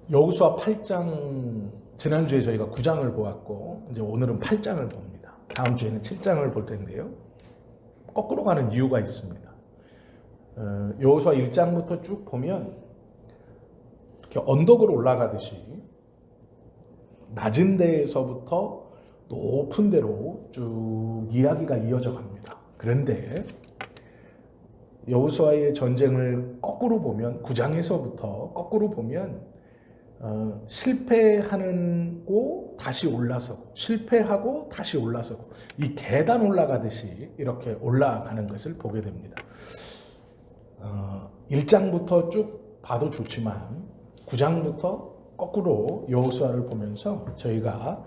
여호수아 8장 지난주에 저희가 9장을 보았고 이제 오늘은 8장을 봅니다. 다음 주에는 7장을 볼 텐데요. 거꾸로 가는 이유가 있습니다. 여호수아 1장부터 쭉 보면 이렇게 언덕으로 올라가듯이 낮은 데에서부터 높은 데로 쭉 이야기가 이어져 갑니다. 그런데 여호수아의 전쟁을 거꾸로 보면 9장에서부터 거꾸로 보면 실패하고 다시 올라서고 실패하고 다시 올라서고 이 계단 올라가듯이 이렇게 올라가는 것을 보게 됩니다. 1장부터 쭉 봐도 좋지만 9장부터 거꾸로 여호수아를 보면서 저희가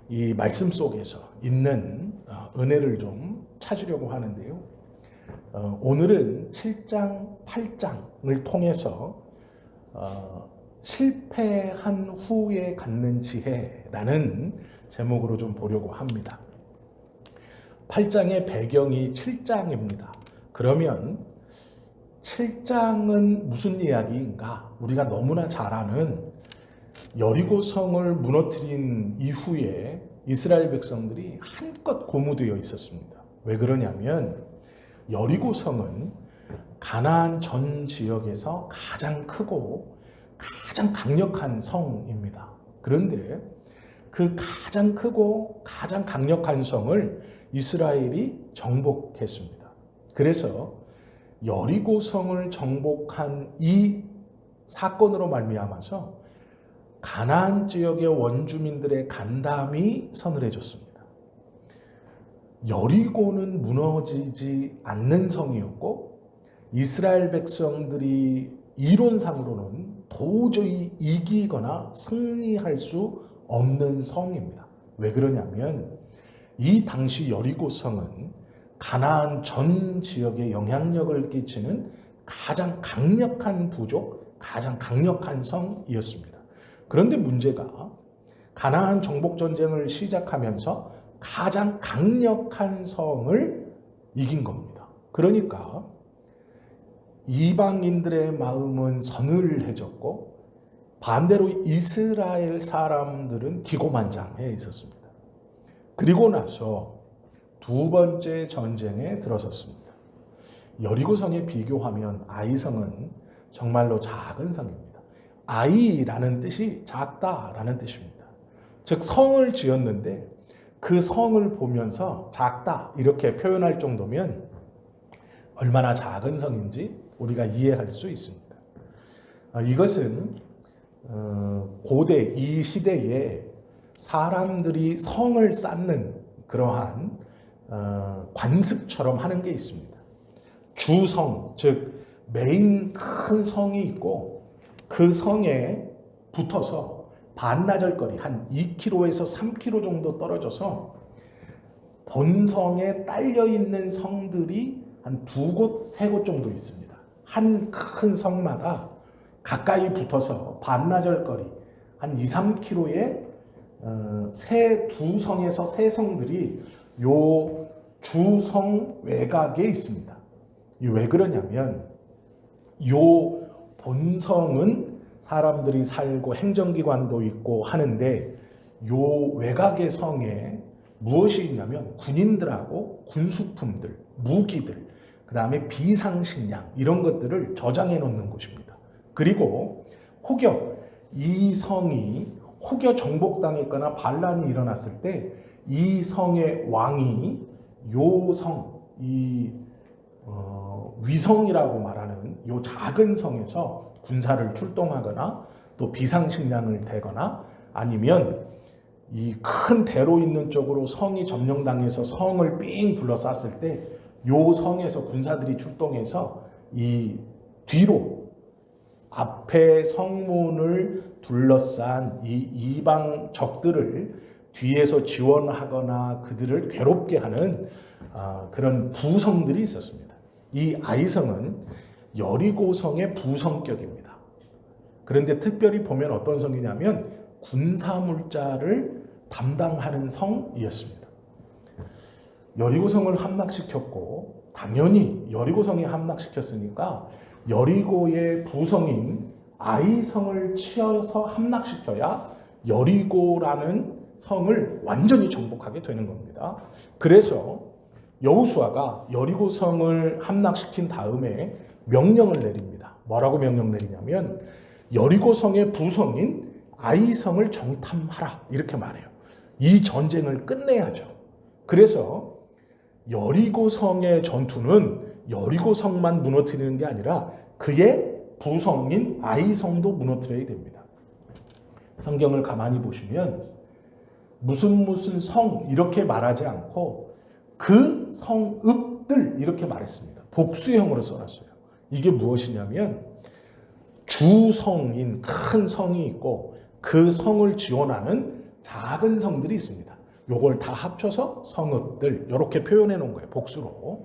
이 말씀 속에서 있는 은혜를 좀 찾으려고 하는데요. 오늘은 7장, 8장을 통해서 실패한 후에 갖는 지혜라는 제목으로 좀 보려고 합니다. 8장의 배경이 7장입니다. 그러면 7장은 무슨 이야기인가? 우리가 너무나 잘 아는 여리고성을 무너뜨린 이후에 이스라엘 백성들이 한껏 고무되어 있었습니다. 왜 그러냐면 여리고성은 가나안 전 지역에서 가장 크고 가장 강력한 성입니다. 그런데 그 가장 크고 가장 강력한 성을 이스라엘이 정복했습니다. 그래서 여리고성을 정복한 이 사건으로 말미암아서 가나안 지역의 원주민들의 간담이 서늘해졌습니다. 여리고는 무너지지 않는 성이었고 이스라엘 백성들이 이론상으로는 도저히 이기거나 승리할 수 없는 성입니다. 왜 그러냐면 이 당시 여리고성은 가나안 전 지역에 영향력을 끼치는 가장 강력한 부족, 가장 강력한 성이었습니다. 그런데 문제가 가나안 정복전쟁을 시작하면서 가장 강력한 성을 이긴 겁니다. 그러니까 이방인들의 마음은 서늘해졌고 반대로 이스라엘 사람들은 기고만장해 있었습니다. 그리고 나서 두 번째 전쟁에 들어섰습니다. 여리고성에 비교하면 아이성은 정말로 작은 성입니다. 아이라는 뜻이 작다라는 뜻입니다. 즉 성을 지었는데 그 성을 보면서 작다 이렇게 표현할 정도면 얼마나 작은 성인지 우리가 이해할 수 있습니다. 이것은 고대 이 시대에 사람들이 성을 쌓는 그러한 관습처럼 하는 게 있습니다. 주성, 즉 메인 큰 성이 있고 그 성에 붙어서 반나절거리 한 2km에서 3km 정도 떨어져서 본성에 딸려있는 성들이 한 2곳, 3곳 정도 있습니다. 한 큰 성마다 가까이 붙어서 반나절거리 한 2, 3km의 두 성에서 세 성들이 요 주성 외곽에 있습니다. 왜 그러냐면 요 본성은 사람들이 살고 행정기관도 있고 하는데 요 외곽의 성에 무엇이 있냐면 군인들하고 군수품들, 무기들, 그 다음에 비상식량 이런 것들을 저장해 놓는 곳입니다. 그리고 혹여 이 성이 혹여 정복당했거나 반란이 일어났을 때 이 성의 왕이 요 성, 이 위성이라고 말하는 요 작은 성에서 군사를 출동하거나 또 비상식량을 대거나 아니면 이 큰 대로 있는 쪽으로 성이 점령당해서 성을 삥 둘러쌌을 때 요 성에서 군사들이 출동해서 이 뒤로 앞에 성문을 둘러싼 이 이방 적들을 뒤에서 지원하거나 그들을 괴롭게 하는 그런 부성들이 있었습니다. 이 아이성은 여리고성의 부성격입니다. 그런데 특별히 보면 어떤 성이냐면 군사물자를 담당하는 성이었습니다. 여리고성을 함락시켰고 당연히 여리고성이 함락시켰으니까 여리고의 부성인 아이성을 치어서 함락시켜야 여리고라는 성을 완전히 정복하게 되는 겁니다. 그래서 여호수아가 여리고성을 함락시킨 다음에 명령을 내립니다. 뭐라고 명령 내리냐면 여리고성의 부성인 아이성을 정탐하라 이렇게 말해요. 이 전쟁을 끝내야죠. 그래서 여리고성의 전투는 여리고성만 무너뜨리는 게 아니라 그의 부성인 아이성도 무너뜨려야 됩니다. 성경을 가만히 보시면 무슨 성 이렇게 말하지 않고 그 성읍들 이렇게 말했습니다. 복수형으로 써놨어요. 이게 무엇이냐면 주성인 큰 성이 있고 그 성을 지원하는 작은 성들이 있습니다. 요걸 다 합쳐서 성읍들 이렇게 표현해 놓은 거예요. 복수로.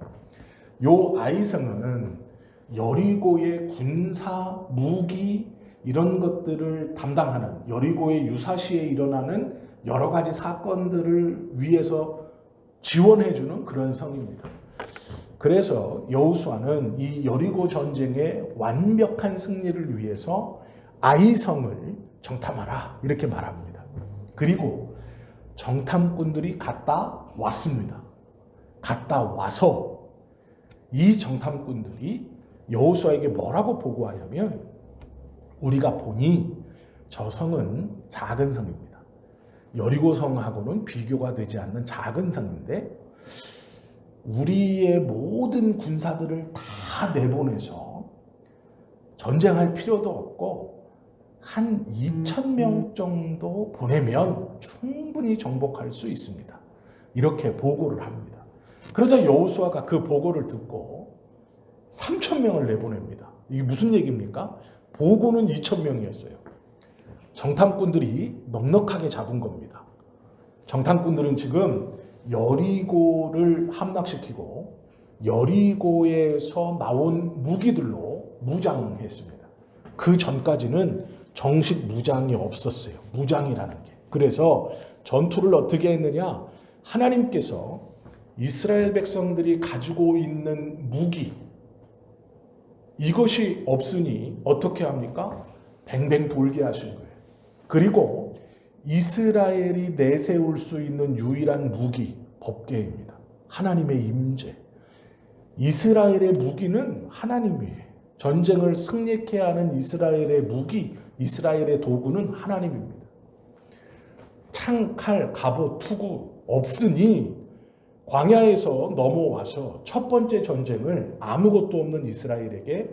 요 아이성은 여리고의 군사, 무기 이런 것들을 담당하는 여리고의 유사시에 일어나는 여러 가지 사건들을 위해서 지원해주는 그런 성입니다. 그래서 여호수아는 이 여리고 전쟁의 완벽한 승리를 위해서 아이성을 정탐하라 이렇게 말합니다. 그리고 정탐꾼들이 갔다 왔습니다. 갔다 와서 이 정탐꾼들이 여호수아에게 뭐라고 보고하냐면 우리가 보니 저 성은 작은 성입니다. 여리고 성하고는 비교가 되지 않는 작은 성인데 우리의 모든 군사들을 다 내보내서 전쟁할 필요도 없고 한 2,000명 정도 보내면 충분히 정복할 수 있습니다. 이렇게 보고를 합니다. 그러자 여호수아가 그 보고를 듣고 3,000명을 내보냅니다. 이게 무슨 얘기입니까? 보고는 2,000명이었어요. 정탐꾼들이 넉넉하게 잡은 겁니다. 정탐꾼들은 지금 여리고를 함락시키고 여리고에서 나온 무기들로 무장했습니다. 그 전까지는 정식 무장이 없었어요. 무장이라는 게. 그래서 전투를 어떻게 했느냐? 하나님께서 이스라엘 백성들이 가지고 있는 무기 이것이 없으니 어떻게 합니까? 뱅뱅 돌게 하신 거예요. 그리고 이스라엘이 내세울 수 있는 유일한 무기, 법궤입니다. 하나님의 임재. 이스라엘의 무기는 하나님이에요. 전쟁을 승리케 하는 이스라엘의 무기, 이스라엘의 도구는 하나님입니다. 창, 칼, 갑옷, 투구 없으니 광야에서 넘어와서 첫 번째 전쟁을 아무것도 없는 이스라엘에게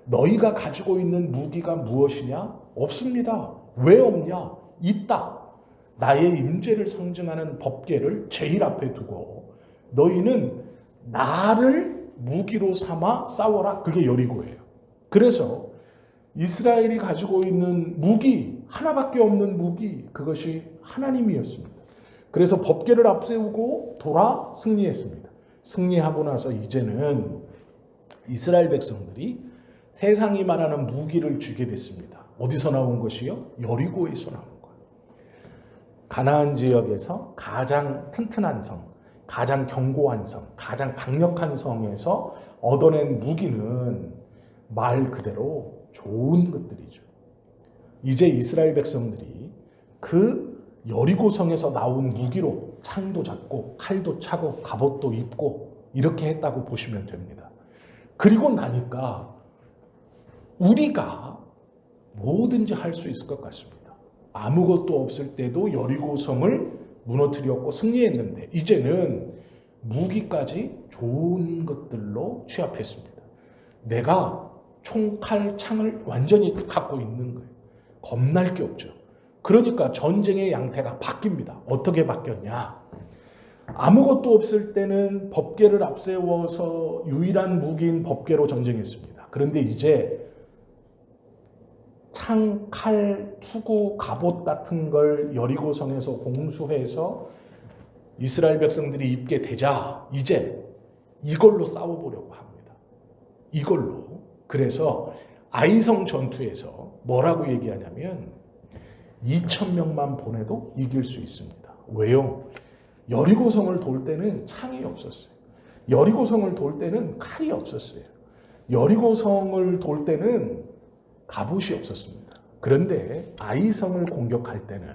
너희가 가지고 있는 무기가 무엇이냐? 없습니다. 왜 없냐? 있다. 나의 임재를 상징하는 법궤를 제일 앞에 두고 너희는 나를 무기로 삼아 싸워라. 그게 여리고예요. 그래서 이스라엘이 가지고 있는 무기, 하나밖에 없는 무기, 그것이 하나님이었습니다. 그래서 법궤를 앞세우고 돌아 승리했습니다. 승리하고 나서 이제는 이스라엘 백성들이 세상이 말하는 무기를 쥐게 됐습니다. 어디서 나온 것이요? 여리고에서 나온 거예요. 가나안 지역에서 가장 튼튼한 성, 가장 견고한 성, 가장 강력한 성에서 얻어낸 무기는 말 그대로 좋은 것들이죠. 이제 이스라엘 백성들이 그 여리고성에서 나온 무기로 창도 잡고 칼도 차고 갑옷도 입고 이렇게 했다고 보시면 됩니다. 그리고 나니까 우리가 뭐든지 할 수 있을 것 같습니다. 아무것도 없을 때도 여리고성을 무너뜨렸고 승리했는데 이제는 무기까지 좋은 것들로 취합했습니다. 내가 총, 칼, 창을 완전히 갖고 있는 거예요. 겁날 게 없죠. 그러니까 전쟁의 양태가 바뀝니다. 어떻게 바뀌었냐? 아무것도 없을 때는 법궤를 앞세워서 유일한 무기인 법궤로 전쟁했습니다. 그런데 이제 창, 칼, 투구, 갑옷 같은 걸 여리고성에서 공수해서 이스라엘 백성들이 입게 되자 이제 이걸로 싸워보려고 합니다. 이걸로. 그래서 아이성 전투에서 뭐라고 얘기하냐면 2,000명만 보내도 이길 수 있습니다. 왜요? 여리고성을 돌 때는 창이 없었어요. 여리고성을 돌 때는 칼이 없었어요. 여리고성을 돌 때는 갑옷이 없었습니다. 그런데 아이성을 공격할 때는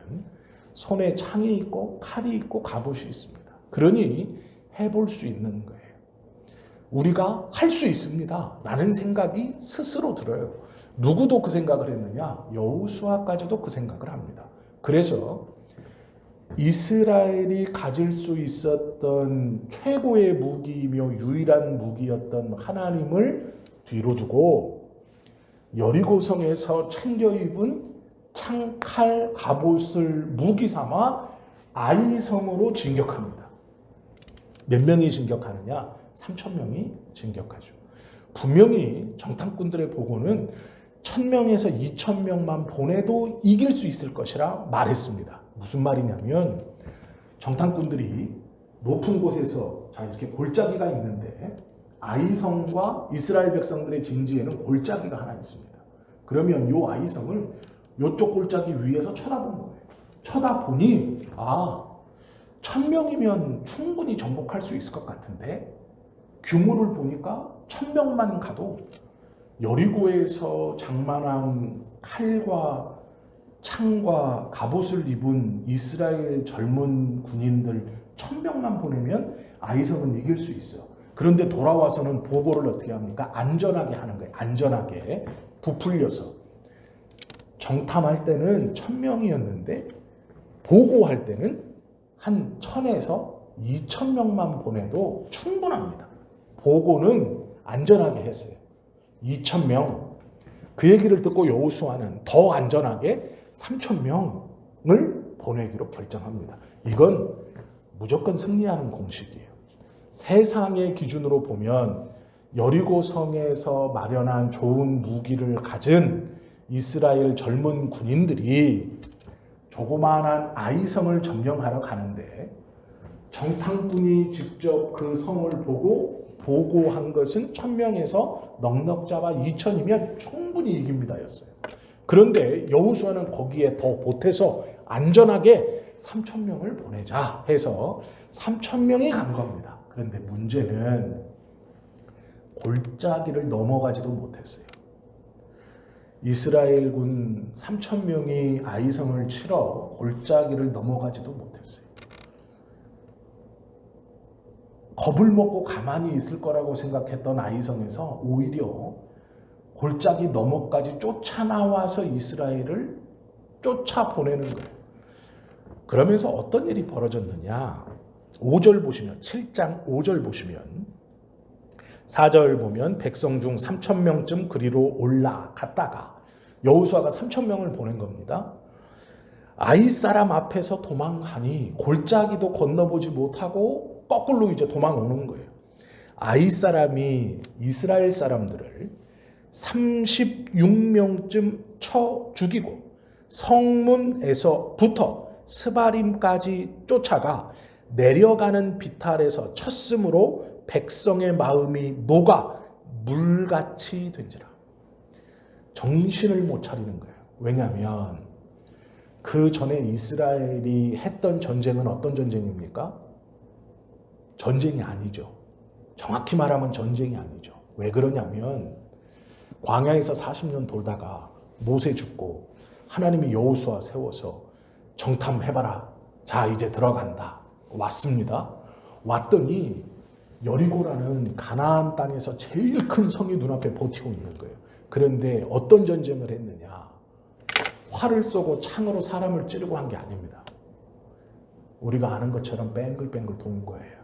손에 창이 있고 칼이 있고 갑옷이 있습니다. 그러니 해볼 수 있는 거예요. 우리가 할 수 있습니다 라는 생각이 스스로 들어요. 누구도 그 생각을 했느냐? 여호수아까지도 그 생각을 합니다. 그래서 이스라엘이 가질 수 있었던 최고의 무기이며 유일한 무기였던 하나님을 뒤로 두고 여리고성에서 챙겨 입은 창칼 갑옷을 무기 삼아 아이성으로 진격합니다. 몇 명이 진격하느냐? 3,000명이 진격하죠. 분명히 정탐꾼들의 보고는 1,000명에서 2,000명만 보내도 이길 수 있을 것이라 말했습니다. 무슨 말이냐면 정탐꾼들이 높은 곳에서 자 이렇게 골짜기가 있는데 아이성과 이스라엘 백성들의 진지에는 골짜기가 하나 있습니다. 그러면 이 아이성을 이쪽 골짜기 위에서 쳐다본 거예요. 쳐다보니 1,000명이면 충분히 정복할 수 있을 것 같은데 규모를 보니까 1,000명만 가도 여리고에서 장만한 칼과 창과 갑옷을 입은 이스라엘 젊은 군인들 1,000명만 보내면 아이성은 이길 수 있어. 그런데 돌아와서는 보고를 어떻게 합니까? 안전하게 하는 거예요. 안전하게 부풀려서. 정탐할 때는 1,000명이었는데 보고할 때는 한 1,000에서 2,000명만 보내도 충분합니다. 보고는 안전하게 했어요. 2,000명. 그 얘기를 듣고 여호수아는 더 안전하게 3,000명을 보내기로 결정합니다. 이건 무조건 승리하는 공식이에요. 세상의 기준으로 보면 여리고성에서 마련한 좋은 무기를 가진 이스라엘 젊은 군인들이 조그마한 아이성을 점령하러 가는데 정탐꾼이 직접 그 성을 보고 보고한 것은 1,000명에서 넉넉 잡아 2,000이면 충분히 이깁니다였어요. 그런데 여호수아는 거기에 더 보태서 안전하게 3,000명을 보내자 해서 3,000명이 간 겁니다. 그런데 문제는 골짜기를 넘어가지도 못했어요. 이스라엘군 3,000명이 아이성을 치러 골짜기를 넘어가지도 못했어요. 겁을 먹고 가만히 있을 거라고 생각했던 아이성에서 오히려 골짜기 너머까지 쫓아나와서 이스라엘을 쫓아보내는 거예요. 그러면서 어떤 일이 벌어졌느냐? 5절 보시면 7장 5절 보시면 4절 보면 백성 중 3,000명쯤 그리로 올라갔다가 여호수아가 3,000명을 보낸 겁니다. 아이 사람 앞에서 도망하니 골짜기도 건너보지 못하고 거꾸로 이제 도망오는 거예요. 아이 사람이 이스라엘 사람들을 36명쯤 쳐 죽이고 성문에서부터 스바림까지 쫓아가 내려가는 비탈에서 쳤으므로 백성의 마음이 녹아 물같이 된지라. 정신을 못 차리는 거예요. 왜냐하면 그 전에 이스라엘이 했던 전쟁은 어떤 전쟁입니까? 전쟁이 아니죠. 정확히 말하면 전쟁이 아니죠. 왜 그러냐면 광야에서 40년 돌다가 모세 죽고 하나님이 여호수아 세워서 정탐해봐라. 자 이제 들어간다. 왔습니다. 왔더니 여리고라는 가나안 땅에서 제일 큰 성이 눈앞에 버티고 있는 거예요. 그런데 어떤 전쟁을 했느냐? 활을 쏘고 창으로 사람을 찌르고 한 게 아닙니다. 우리가 아는 것처럼 뱅글뱅글 돈 거예요.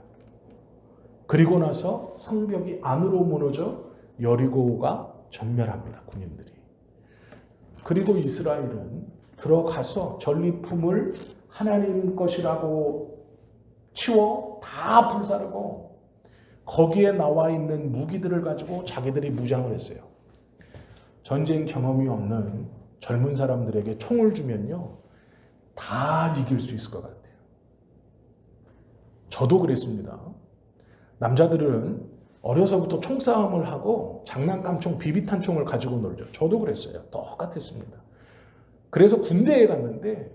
그리고 나서 성벽이 안으로 무너져 여리고가 전멸합니다. 군인들이. 그리고 이스라엘은 들어가서 전리품을 하나님 것이라고 치워 다 불사르고 거기에 나와 있는 무기들을 가지고 자기들이 무장을 했어요. 전쟁 경험이 없는 젊은 사람들에게 총을 주면요 다 이길 수 있을 것 같아요. 저도 그랬습니다. 남자들은 어려서부터 총싸움을 하고 장난감총, 비비탄총을 가지고 놀죠. 저도 그랬어요. 똑같았습니다. 그래서 군대에 갔는데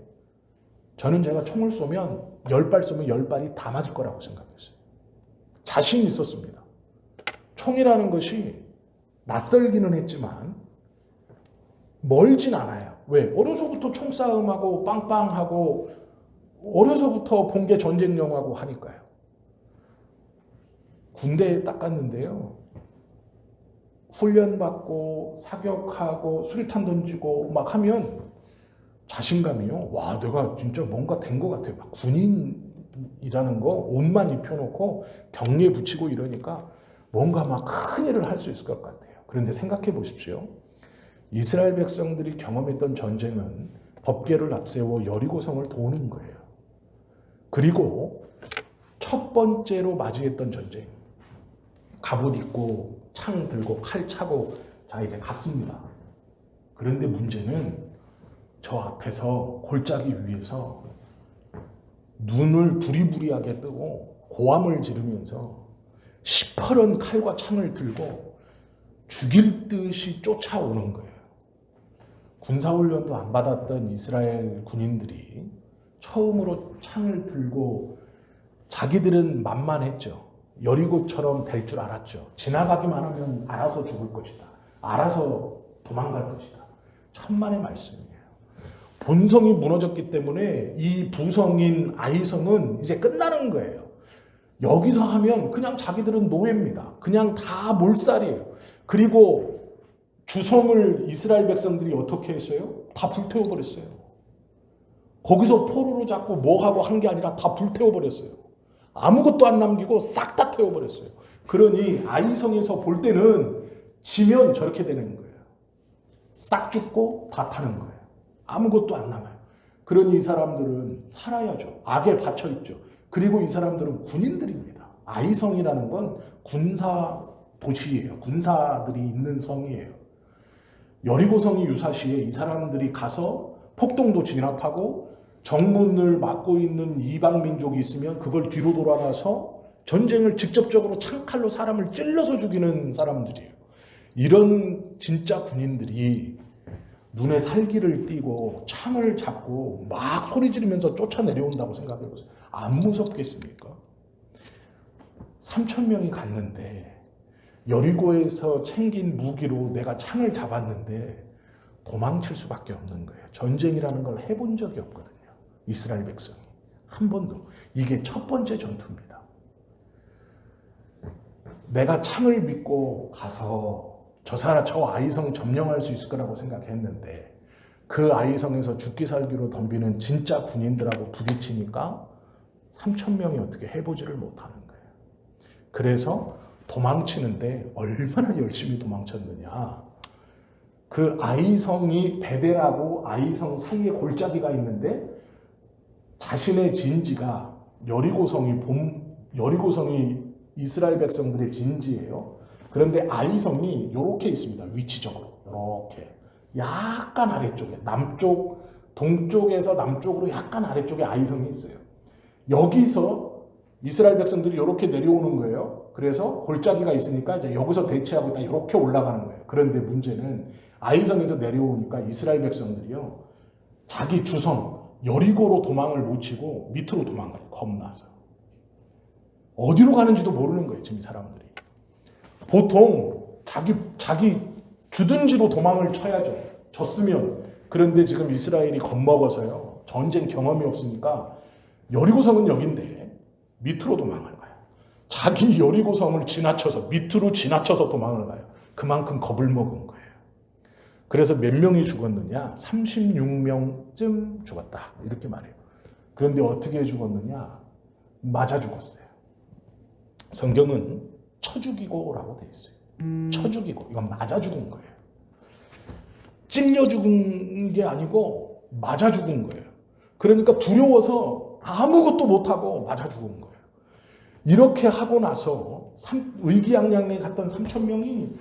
저는 제가 총을 쏘면 10발 쏘면 10발이 다 맞을 거라고 생각했어요. 자신이 있었습니다. 총이라는 것이 낯설기는 했지만 멀진 않아요. 왜? 어려서부터 총싸움하고 빵빵하고 어려서부터 본 게 전쟁 영화고 하니까요. 군대에 딱 갔는데요. 훈련받고 사격하고 수류탄 던지고 막 하면 자신감이요. 와, 내가 진짜 뭔가 된 것 같아요. 막 군인이라는 거 옷만 입혀놓고 경리에 붙이고 이러니까 뭔가 막 큰 일을 할 수 있을 것 같아요. 그런데 생각해 보십시오. 이스라엘 백성들이 경험했던 전쟁은 법궤를 앞세워 여리고성을 도는 거예요. 그리고 첫 번째로 맞이했던 전쟁. 갑옷 입고 창 들고 칼 차고 자 이제 갔습니다. 그런데 문제는 저 앞에서 골짜기 위에서 눈을 부리부리하게 뜨고 고함을 지르면서 시퍼런 칼과 창을 들고 죽일 듯이 쫓아오는 거예요. 군사훈련도 안 받았던 이스라엘 군인들이 처음으로 창을 들고 자기들은 만만했죠. 여리고처럼 될 줄 알았죠. 지나가기만 하면 알아서 죽을 것이다. 알아서 도망갈 것이다. 천만의 말씀이에요. 본성이 무너졌기 때문에 이 부성인 아이성은 이제 끝나는 거예요. 여기서 하면 그냥 자기들은 노예입니다. 그냥 다 몰살이에요. 그리고 주성을 이스라엘 백성들이 어떻게 했어요? 다 불태워버렸어요. 거기서 포로로 잡고 뭐하고 한 게 아니라 다 불태워버렸어요. 아무것도 안 남기고 싹 다 태워버렸어요. 그러니 아이성에서 볼 때는 지면 저렇게 되는 거예요. 싹 죽고 다 타는 거예요. 아무것도 안 남아요. 그러니 이 사람들은 살아야죠. 악에 갇혀있죠. 그리고 이 사람들은 군인들입니다. 아이성이라는 건 군사 도시예요. 군사들이 있는 성이에요. 여리고성이 유사시에 이 사람들이 가서 폭동도 진압하고 정문을 막고 있는 이방 민족이 있으면 그걸 뒤로 돌아가서 전쟁을 직접적으로 창칼로 사람을 찔러서 죽이는 사람들이에요. 이런 진짜 군인들이 눈에 살기를 띠고 창을 잡고 막 소리 지르면서 쫓아 내려온다고 생각해 보세요. 안 무섭겠습니까? 3,000명이 갔는데 여리고에서 챙긴 무기로 내가 창을 잡았는데 도망칠 수밖에 없는 거예요. 전쟁이라는 걸 해본 적이 없거든요. 이스라엘 백성 한 번도. 이게 첫 번째 전투입니다. 내가 창을 믿고 가서 저 아이성 점령할 수 있을 거라고 생각했는데 그 아이성에서 죽기 살기로 덤비는 진짜 군인들하고 부딪히니까 3,000명이 어떻게 해보지를 못하는 거예요. 그래서 도망치는데 얼마나 열심히 도망쳤느냐. 그 아이성이 베델하고 아이성 사이에 골짜기가 있는데 자신의 진지가 여리고성이 이스라엘 백성들의 진지예요. 그런데 아이성이 이렇게 있습니다. 위치적으로 이렇게 약간 아래쪽에 동쪽에서 남쪽으로 약간 아래쪽에 아이성이 있어요. 여기서 이스라엘 백성들이 이렇게 내려오는 거예요. 그래서 골짜기가 있으니까 이제 여기서 대치하고 있다 이렇게 올라가는 거예요. 그런데 문제는 아이성에서 내려오니까 이스라엘 백성들이요, 자기 주성 여리고로 도망을 못 치고 밑으로 도망가요. 겁나서 어디로 가는지도 모르는 거예요. 지금 이 사람들이 보통 자기 주둔지로 도망을 쳐야죠. 졌으면. 그런데 지금 이스라엘이 겁먹어서요, 전쟁 경험이 없으니까 여리고성은 여긴데 밑으로 도망을 가요. 자기 여리고성을 밑으로 지나쳐서 도망을 가요. 그만큼 겁을 먹은 거예요. 그래서 몇 명이 죽었느냐? 36명쯤 죽었다. 이렇게 말해요. 그런데 어떻게 죽었느냐? 맞아 죽었어요. 성경은 쳐 죽이고라고 돼 있어요. 쳐 죽이고. 이건 맞아 죽은 거예요. 찔려 죽은 게 아니고 맞아 죽은 거예요. 그러니까 두려워서 아무것도 못하고 맞아 죽은 거예요. 이렇게 하고 나서 의기양양에 갔던 3,000명이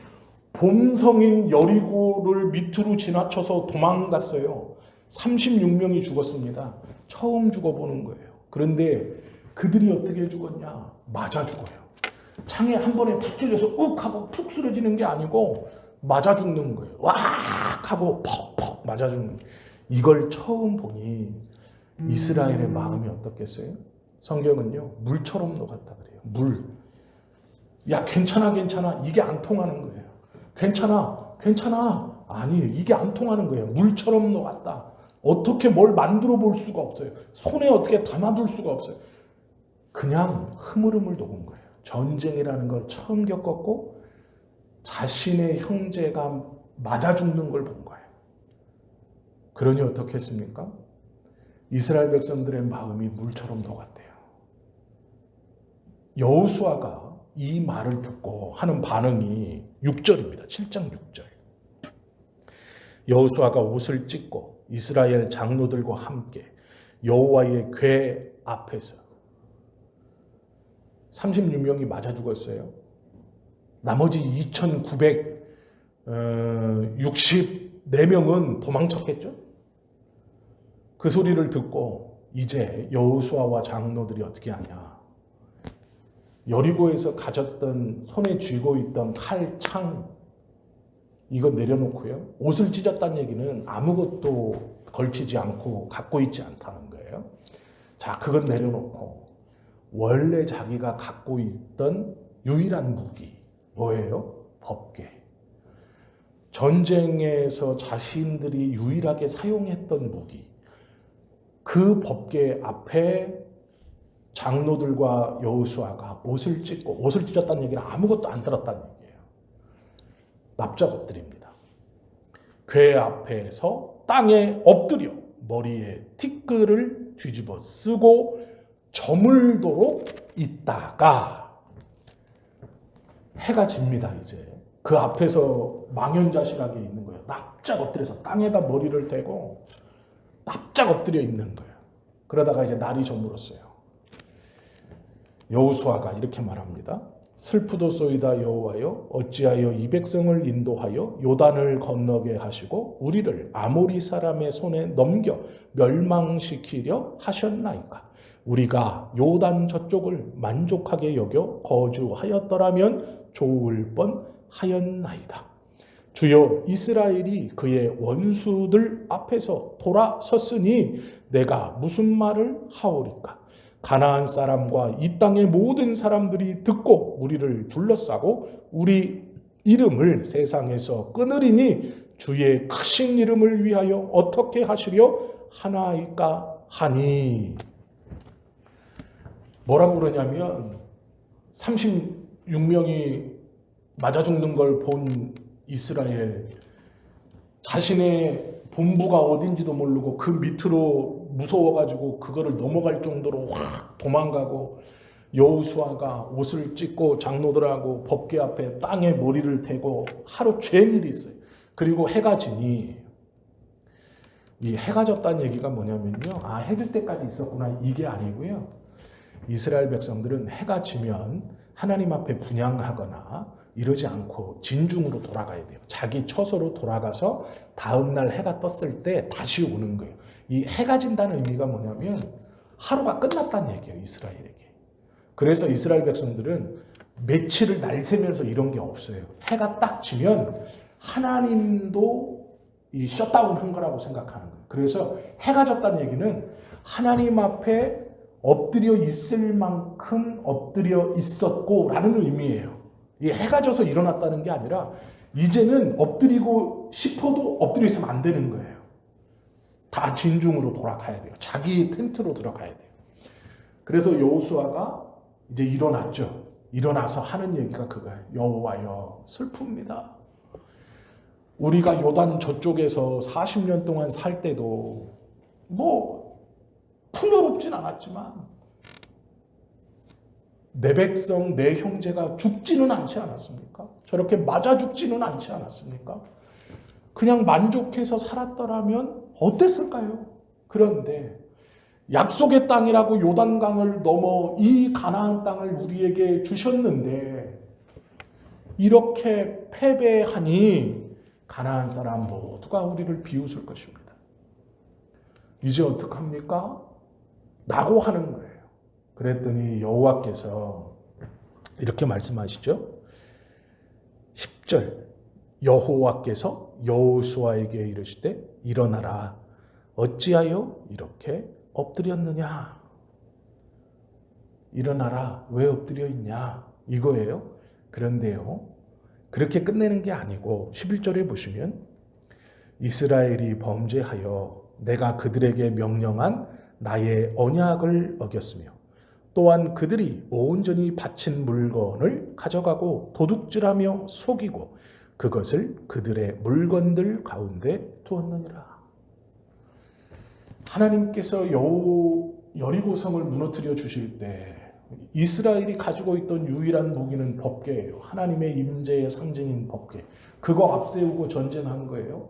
본성인 여리고를 밑으로 지나쳐서 도망갔어요. 36명이 죽었습니다. 처음 죽어보는 거예요. 그런데 그들이 어떻게 죽었냐? 맞아 죽어요. 창에 한 번에 푹 찔려서 욱 하고 푹 쓰러지는 게 아니고 맞아 죽는 거예요. 왁 하고 퍽퍽 맞아 죽는 거예요. 이걸 처음 보니 이스라엘의 마음이 어떻겠어요? 성경은요, 물처럼 녹았다 그래요. 물. 야, 괜찮아. 이게 안 통하는 거예요. 괜찮아. 아니, 이게 안 통하는 거예요. 물처럼 녹았다. 어떻게 뭘 만들어 볼 수가 없어요. 손에 어떻게 담아둘 수가 없어요. 그냥 흐물흐물 녹은 거예요. 전쟁이라는 걸 처음 겪었고 자신의 형제가 맞아 죽는 걸 본 거예요. 그러니 어떻게 했습니까? 이스라엘 백성들의 마음이 물처럼 녹았대요. 여호수아가 이 말을 듣고 하는 반응이 6절입니다. 7장 6절. 여호수아가 옷을 찢고 이스라엘 장로들과 함께 여호와의 궤 앞에서 36명이 맞아 죽었어요. 나머지 2,964명은 도망쳤겠죠. 그 소리를 듣고 이제 여호수아와 장로들이 어떻게 하냐. 여리고에서 가졌던 손에 쥐고 있던 칼, 창 이거 내려놓고요. 옷을 찢었다는 얘기는 아무것도 걸치지 않고 갖고 있지 않다는 거예요. 자, 그건 내려놓고 원래 자기가 갖고 있던 유일한 무기 뭐예요? 법궤. 전쟁에서 자신들이 유일하게 사용했던 무기. 그 법궤 앞에 장로들과 여호수아가 옷을 찢고, 옷을 찢었다는 얘기는 아무것도 안 들었다는 얘기예요. 납작 엎드립니다. 궤 앞에서 땅에 엎드려 머리에 티끌을 뒤집어 쓰고 저물도록 있다가 해가 집니다. 이제 그 앞에서 망연자실하게 있는 거예요. 납작 엎드려서 땅에다 머리를 대고 납작 엎드려 있는 거예요. 그러다가 이제 날이 저물었어요. 여호수아가 이렇게 말합니다. 슬프도소이다 여호와여, 어찌하여 이 백성을 인도하여 요단을 건너게 하시고 우리를 아모리 사람의 손에 넘겨 멸망시키려 하셨나이까. 우리가 요단 저쪽을 만족하게 여겨 거주하였더라면 좋을 뻔하였나이다. 주여, 이스라엘이 그의 원수들 앞에서 돌아섰으니 내가 무슨 말을 하오리까. 가나안 사람과 이 땅의 모든 사람들이 듣고 우리를 둘러싸고 우리 이름을 세상에서 끊으리니 주의 크신 이름을 위하여 어떻게 하시려 하나이까 하니. 뭐라고 그러냐면 36명이 맞아 죽는 걸 본 이스라엘, 자신의 본부가 어딘지도 모르고 그 밑으로 무서워가지고 그거를 넘어갈 정도로 확 도망가고, 여호수아가 옷을 찢고 장로들하고 법궤 앞에 땅에 머리를 대고 하루 종일 있어요. 그리고 해가 지니, 이 해가 졌다는 얘기가 뭐냐면요, 아, 해 질 때까지 있었구나, 이게 아니고요. 이스라엘 백성들은 해가 지면 하나님 앞에 분향하거나 이러지 않고 진중으로 돌아가야 돼요. 자기 처소로 돌아가서 다음날 해가 떴을 때 다시 오는 거예요. 이 해가 진다는 의미가 뭐냐면 하루가 끝났다는 얘기예요, 이스라엘에게. 그래서 이스라엘 백성들은 며칠을 날 새면서 이런 게 없어요. 해가 딱 지면 하나님도 이 셧다운 한 거라고 생각하는 거예요. 그래서 해가 졌다는 얘기는 하나님 앞에 엎드려 있을 만큼 엎드려 있었고 라는 의미예요. 이 해가 져서 일어났다는 게 아니라 이제는 엎드리고 싶어도 엎드려 있으면 안 되는 거예요. 다 진중으로 돌아가야 돼요. 자기 텐트로 들어가야 돼요. 그래서 여호수아가 이제 일어났죠. 일어나서 하는 얘기가 그거예요. 여호와여, 슬픕니다. 우리가 요단 저쪽에서 40년 동안 살 때도 뭐 풍요롭진 않았지만 내 백성, 내 형제가 죽지는 않지 않았습니까? 저렇게 맞아 죽지는 않지 않았습니까? 그냥 만족해서 살았더라면 어땠을까요? 그런데 약속의 땅이라고 요단강을 넘어 이 가나안 땅을 우리에게 주셨는데 이렇게 패배하니 가나안 사람 모두가 우리를 비웃을 것입니다. 이제 어떡합니까? 라고 하는 거예요. 그랬더니 여호와께서 이렇게 말씀하시죠. 10절, 여호와께서 여호수아에게 이르시되 일어나라. 어찌하여 이렇게 엎드렸느냐. 일어나라. 왜 엎드려 있냐. 이거예요. 그런데요, 그렇게 끝내는 게 아니고 11절에 보시면 이스라엘이 범죄하여 내가 그들에게 명령한 나의 언약을 어겼으며 또한 그들이 온전히 바친 물건을 가져가고 도둑질하며 속이고 그것을 그들의 물건들 가운데 두었느니라. 하나님께서 여리고성을 무너뜨려 주실 때 이스라엘이 가지고 있던 유일한 무기는 법궤예요. 하나님의 임재의 상징인 법궤. 그거 앞세우고 전쟁한 거예요.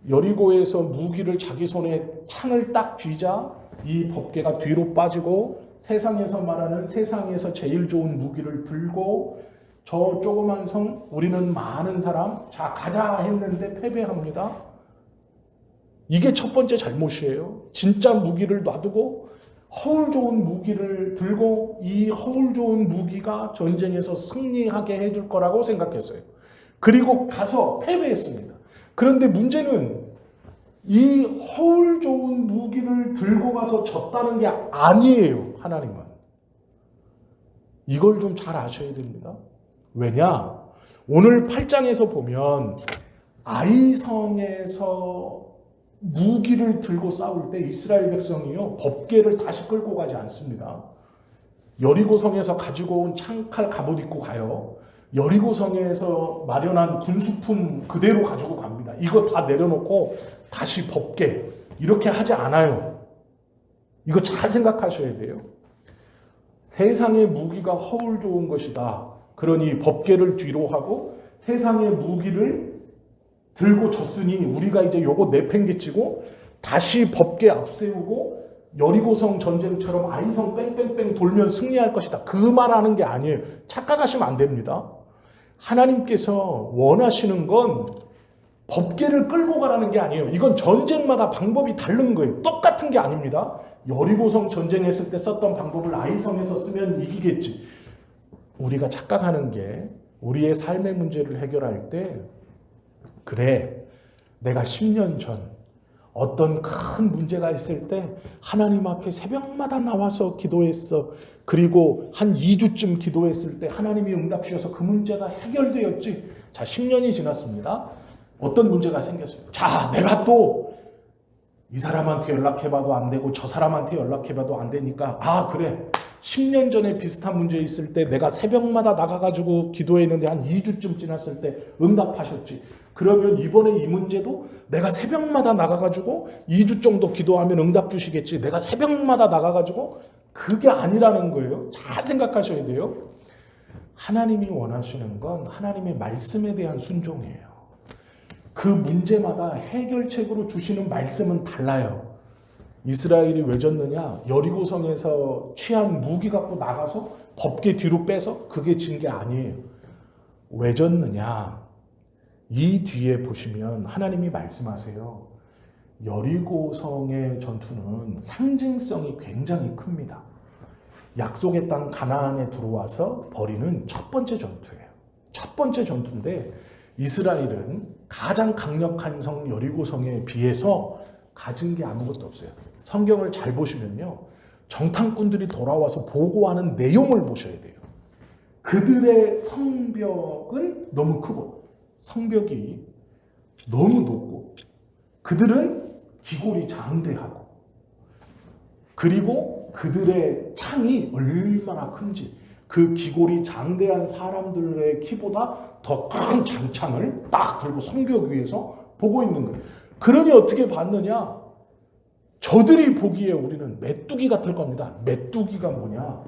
여리고에서 무기를 자기 손에 창을 딱 쥐자 이 법궤가 뒤로 빠지고 세상에서 말하는 세상에서 제일 좋은 무기를 들고 저 조그만 성 우리는 많은 사람 자 가자 했는데 패배합니다. 이게 첫 번째 잘못이에요. 진짜 무기를 놔두고 허울 좋은 무기를 들고 이 허울 좋은 무기가 전쟁에서 승리하게 해줄 거라고 생각했어요. 그리고 가서 패배했습니다. 그런데 문제는 이 허울 좋은 무기를 들고 가서 졌다는 게 아니에요. 하나님은. 이걸 좀 잘 아셔야 됩니다. 왜냐? 오늘 8장에서 보면 아이성에서 무기를 들고 싸울 때 이스라엘 백성이요 법궤를 다시 끌고 가지 않습니다. 여리고성에서 가지고 온 창칼 갑옷 입고 가요. 여리고성에서 마련한 군수품 그대로 가지고 갑니다. 이거 다 내려놓고 다시 법궤 이렇게 하지 않아요. 이거 잘 생각하셔야 돼요. 세상의 무기가 허울 좋은 것이다. 그러니 법궤를 뒤로 하고 세상의 무기를 들고 졌으니 우리가 이제 요거 내팽개치고 다시 법궤 앞세우고 여리고성 전쟁처럼 아이성 뺑뺑뺑 돌면 승리할 것이다. 그 말하는 게 아니에요. 착각하시면 안 됩니다. 하나님께서 원하시는 건 법궤를 끌고 가라는 게 아니에요. 이건 전쟁마다 방법이 다른 거예요. 똑같은 게 아닙니다. 여리고성 전쟁했을 때 썼던 방법을 아이성에서 쓰면 이기겠지. 우리가 착각하는 게 우리의 삶의 문제를 해결할 때 그래 내가 10년 전 어떤 큰 문제가 있을 때 하나님 앞에 새벽마다 나와서 기도했어. 그리고 한 2주쯤 기도했을 때 하나님이 응답 주셔서 그 문제가 해결되었지. 자, 10년이 지났습니다. 어떤 문제가 생겼어요. 자, 내가 또 이 사람한테 연락해봐도 안 되고 저 사람한테 연락해봐도 안 되니까 아 그래 10년 전에 비슷한 문제 있을 때 내가 새벽마다 나가가지고 기도했는데 한 2주쯤 지났을 때 응답하셨지. 그러면 이번에 이 문제도 내가 새벽마다 나가가지고 2주 정도 기도하면 응답 주시겠지. 내가 새벽마다 나가가지고 그게 아니라는 거예요. 잘 생각하셔야 돼요. 하나님이 원하시는 건 하나님의 말씀에 대한 순종이에요. 그 문제마다 해결책으로 주시는 말씀은 달라요. 이스라엘이 왜 졌느냐? 여리고성에서 취한 무기 갖고 나가서 법궤 뒤로 빼서 그게 진 게 아니에요. 왜 졌느냐? 이 뒤에 보시면 하나님이 말씀하세요. 여리고성의 전투는 상징성이 굉장히 큽니다. 약속의 땅 가나안에 들어와서 벌이는 첫 번째 전투예요. 첫 번째 전투인데 이스라엘은 가장 강력한 성 여리고성에 비해서 가진 게 아무것도 없어요. 성경을 잘 보시면요. 정탐꾼들이 돌아와서 보고하는 내용을 보셔야 돼요. 그들의 성벽은 너무 크고 성벽이 너무 높고 그들은 기골이 장대하고 그리고 그들의 창이 얼마나 큰지 그 기골이 장대한 사람들의 키보다 더 큰 장창을 딱 들고 성벽 위에서 보고 있는 거예요. 그러니 어떻게 봤느냐? 저들이 보기에 우리는 메뚜기 같을 겁니다. 메뚜기가 뭐냐?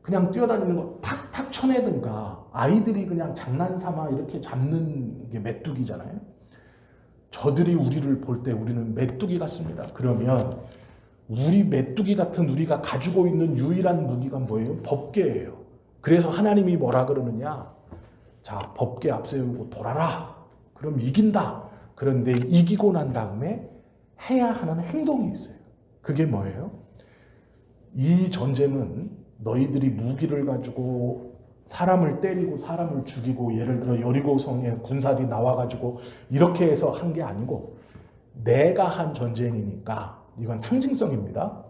그냥 뛰어다니는 거 탁탁 쳐내든가 아이들이 그냥 장난삼아 이렇게 잡는 게 메뚜기잖아요. 저들이 우리를 볼 때 우리는 메뚜기 같습니다. 그러면 우리 메뚜기 같은 우리가 가지고 있는 유일한 무기가 뭐예요? 법궤예요. 그래서 하나님이 뭐라 그러느냐? 자, 법궤 앞세우고 돌아라. 그럼 이긴다. 그런데 이기고 난 다음에 해야 하는 행동이 있어요. 그게 뭐예요? 이 전쟁은 너희들이 무기를 가지고 사람을 때리고 사람을 죽이고 예를 들어 여리고성에 군사들이 나와가지고 이렇게 해서 한 게 아니고 내가 한 전쟁이니까 이건 상징성입니다.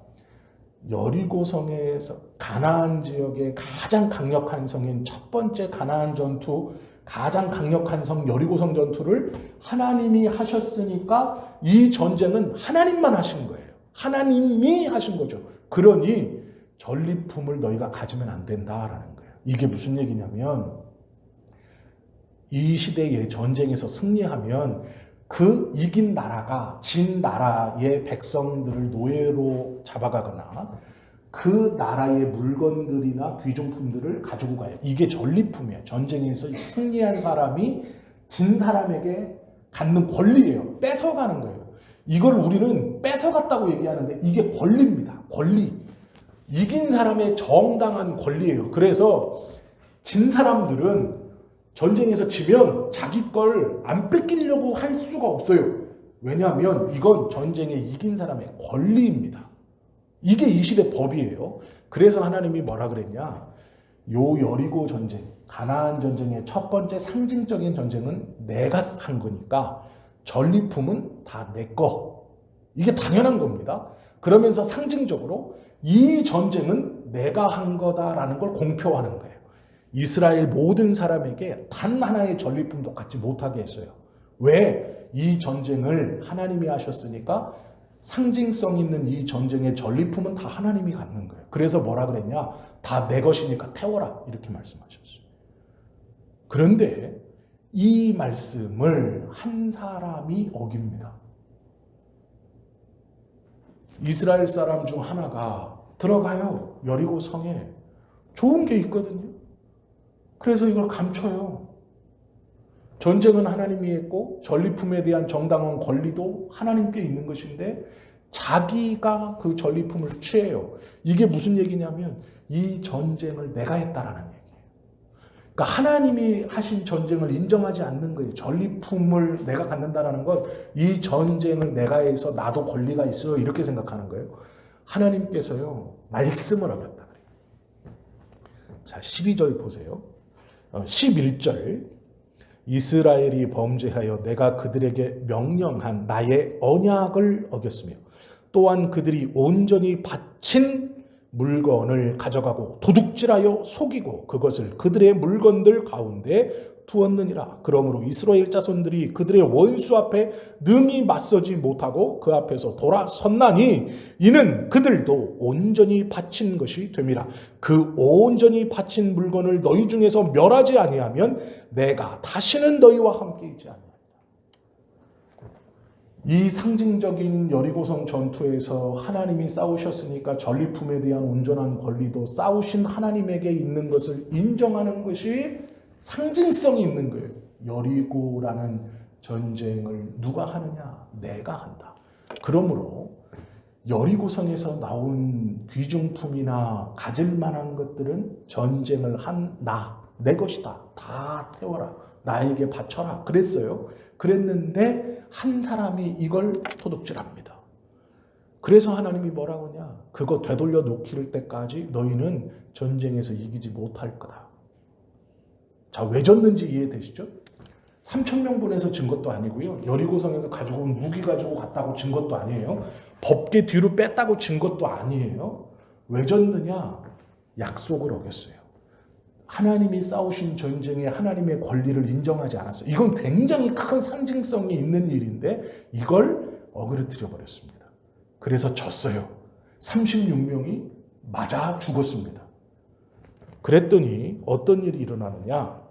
여리고성에서 가나안 지역의 가장 강력한 성인 첫 번째 가나안 전투 가장 강력한 성 여리고성 전투를 하나님이 하셨으니까 이 전쟁은 하나님만 하신 거예요. 하나님이 하신 거죠. 그러니 전리품을 너희가 가지면 안 된다라는 거예요. 이게 무슨 얘기냐면 이 시대의 전쟁에서 승리하면 그 이긴 나라가 진 나라의 백성들을 노예로 잡아가거나 그 나라의 물건들이나 귀중품들을 가지고 가요. 이게 전리품이에요. 전쟁에서 승리한 사람이 진 사람에게 갖는 권리예요. 뺏어가는 거예요. 이걸 우리는 뺏어갔다고 얘기하는데 이게 권리입니다. 권리. 이긴 사람의 정당한 권리예요. 그래서 진 사람들은 전쟁에서 지면 자기 걸 안 뺏기려고 할 수가 없어요. 왜냐하면 이건 전쟁에 이긴 사람의 권리입니다. 이게 이 시대 법이에요. 그래서 하나님이 뭐라 그랬냐? 요 여리고 전쟁, 가나안 전쟁의 첫 번째 상징적인 전쟁은 내가 한 거니까 전리품은 다 내 거. 이게 당연한 겁니다. 그러면서 상징적으로 이 전쟁은 내가 한 거다라는 걸 공표하는 거예요. 이스라엘 모든 사람에게 단 하나의 전리품도 갖지 못하게 했어요. 왜? 이 전쟁을 하나님이 하셨으니까 상징성 있는 이 전쟁의 전리품은 다 하나님이 갖는 거예요. 그래서 뭐라 그랬냐? 다 내 것이니까 태워라. 이렇게 말씀하셨어요. 그런데 이 말씀을 한 사람이 어깁니다. 이스라엘 사람 중 하나가 들어가요. 여리고 성에. 좋은 게 있거든요. 그래서 이걸 감춰요. 전쟁은 하나님이 했고 전리품에 대한 정당한 권리도 하나님께 있는 것인데 자기가 그 전리품을 취해요. 이게 무슨 얘기냐면 이 전쟁을 내가 했다라는 얘기예요. 그러니까 하나님이 하신 전쟁을 인정하지 않는 거예요. 전리품을 내가 갖는다라는 건 이 전쟁을 내가 해서 나도 권리가 있어요. 이렇게 생각하는 거예요. 하나님께서요. 말씀을 어겼다 그래요. 자, 12절 보세요. 11절 이스라엘이 범죄하여 내가 그들에게 명령한 나의 언약을 어겼으며 또한 그들이 온전히 바친 물건을 가져가고 도둑질하여 속이고 그것을 그들의 물건들 가운데 두었느니라. 그러므로 이스라엘 자손들이 그들의 원수 앞에 능히 맞서지 못하고 그 앞에서 돌아섰나니 이는 그들도 온전히 바친 것이 됨이라. 그 온전히 바친 물건을 너희 중에서 멸하지 아니하면 내가 다시는 너희와 함께 있지 아니하리라. 이 상징적인 여리고성 전투에서 하나님이 싸우셨으니까 전리품에 대한 온전한 권리도 싸우신 하나님에게 있는 것을 인정하는 것이 상징성이 있는 거예요. 여리고라는 전쟁을 누가 하느냐? 내가 한다. 그러므로 여리고성에서 나온 귀중품이나 가질 만한 것들은 전쟁을 한 내 것이다. 다 태워라. 나에게 바쳐라. 그랬어요. 그랬는데 한 사람이 이걸 도둑질합니다. 그래서 하나님이 뭐라고 하냐? 그거 되돌려 놓길 때까지 너희는 전쟁에서 이기지 못할 거다. 자, 왜 졌는지 이해되시죠? 3,000명 보내서 진 것도 아니고요. 여리고성에서 가지고 온 무기 가지고 갔다고 진 것도 아니에요. 법계 뒤로 뺐다고 진 것도 아니에요. 왜 졌느냐? 약속을 어겼어요. 하나님이 싸우신 전쟁에 하나님의 권리를 인정하지 않았어요. 이건 굉장히 큰 상징성이 있는 일인데 이걸 어그러뜨려 버렸습니다. 그래서 졌어요. 36명이 맞아 죽었습니다. 그랬더니 어떤 일이 일어나느냐?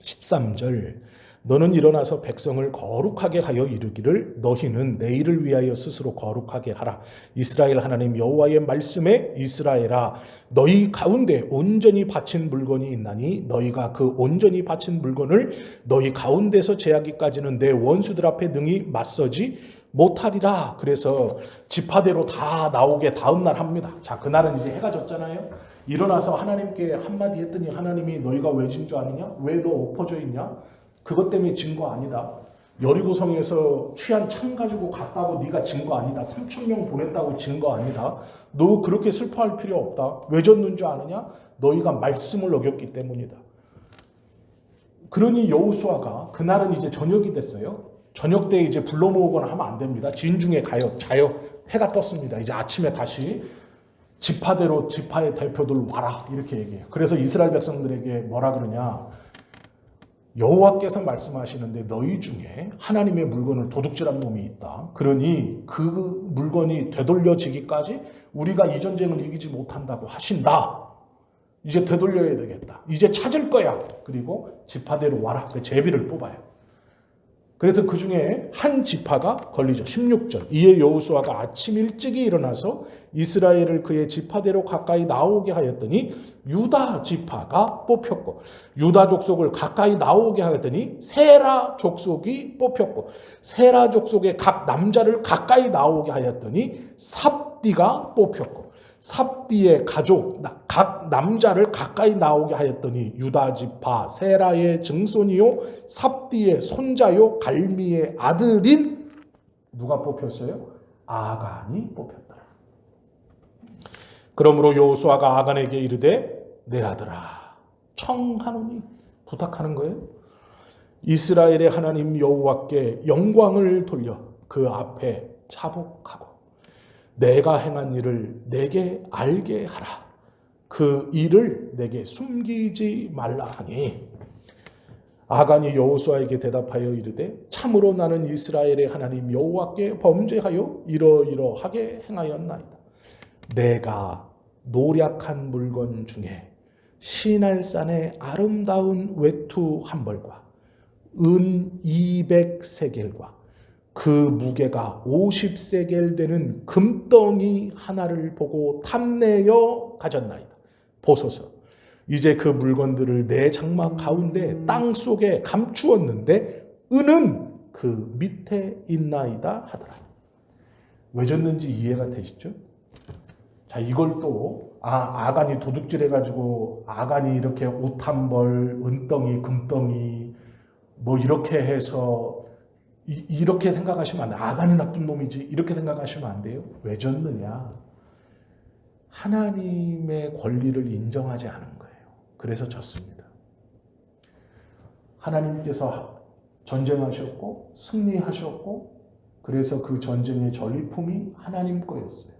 13절 너는 일어나서 백성을 거룩하게 하여 이르기를 너희는 내일을 위하여 스스로 거룩하게 하라. 이스라엘 하나님 여호와의 말씀에 이스라엘아 너희 가운데 온전히 바친 물건이 있나니 너희가 그 온전히 바친 물건을 너희 가운데서 제하기까지는 내 원수들 앞에 능히 맞서지 못하리라. 그래서 지파대로 다 나오게 다음날 합니다. 자, 그날은 이제 해가 졌잖아요. 일어나서 하나님께 한마디 했더니 하나님이 너희가 왜 진 줄 아느냐? 왜 너 엎어져 있냐? 그것 때문에 진 거 아니다. 여리고성에서 취한 창 가지고 갔다고 네가 진 거 아니다. 3,000명 보냈다고 진 거 아니다. 너 그렇게 슬퍼할 필요 없다. 왜 졌는 줄 아느냐? 너희가 말씀을 어겼기 때문이다. 그러니 여호수아가 그날은 이제 저녁이 됐어요. 저녁 때 이제 불러 모으거나 하면 안 됩니다. 진중에 가요. 자요. 해가 떴습니다. 이제 아침에 다시 지파대로 지파의 대표들 와라 이렇게 얘기해요. 그래서 이스라엘 백성들에게 뭐라 그러냐? 여호와께서 말씀하시는데 너희 중에 하나님의 물건을 도둑질한 놈이 있다. 그러니 그 물건이 되돌려지기까지 우리가 이 전쟁을 이기지 못한다고 하신다. 이제 되돌려야 되겠다. 이제 찾을 거야. 그리고 지파대로 와라. 그 제비를 뽑아요. 그래서 그 중에 한 지파가 걸리죠. 16절. 이에 여호수아가 아침 일찍이 일어나서 이스라엘을 그의 지파대로 가까이 나오게 하였더니 유다 지파가 뽑혔고, 유다 족속을 가까이 나오게 하였더니 세라 족속이 뽑혔고, 세라 족속의 각 남자를 가까이 나오게 하였더니 삽디가 뽑혔고, 삽디의 가족 각 남자를 가까이 나오게 하였더니 유다 지파 세라의 증손이요 삽디의 손자요 갈미의 아들인 누가 뽑혔어요? 아간이 뽑혔더라. 그러므로 여호수아가 아간에게 이르되 내 아들아 청하노니 부탁하는 거예요. 이스라엘의 하나님 여호와께 영광을 돌려 그 앞에 자복하고 내가 행한 일을 내게 알게 하라. 그 일을 내게 숨기지 말라 하니 아간이 여호수아에게 대답하여 이르되 참으로 나는 이스라엘의 하나님 여호와께 범죄하여 이러이러하게 행하였나이다. 내가 노략한 물건 중에 시날산의 아름다운 외투 한 벌과 은 200세겔과 그 무게가 50세겔 되는 금덩이 하나를 보고 탐내어 가졌나이다. 보소서 이제 그 물건들을 내 장막 가운데 땅 속에 감추었는데 은은 그 밑에 있나이다 하더라. 왜 줬는지 이해가 되시죠? 자, 이걸 또 아간이 도둑질해가지고 아간이 이렇게 옷 한 벌, 은덩이, 금덩이 뭐 이렇게 해서 이렇게 생각하시면 안 돼요. 아간이 나쁜 놈이지 이렇게 생각하시면 안 돼요. 왜 졌느냐? 하나님의 권리를 인정하지 않은 거예요. 그래서 졌습니다. 하나님께서 전쟁하셨고 승리하셨고 그래서 그 전쟁의 전리품이 하나님 거였어요.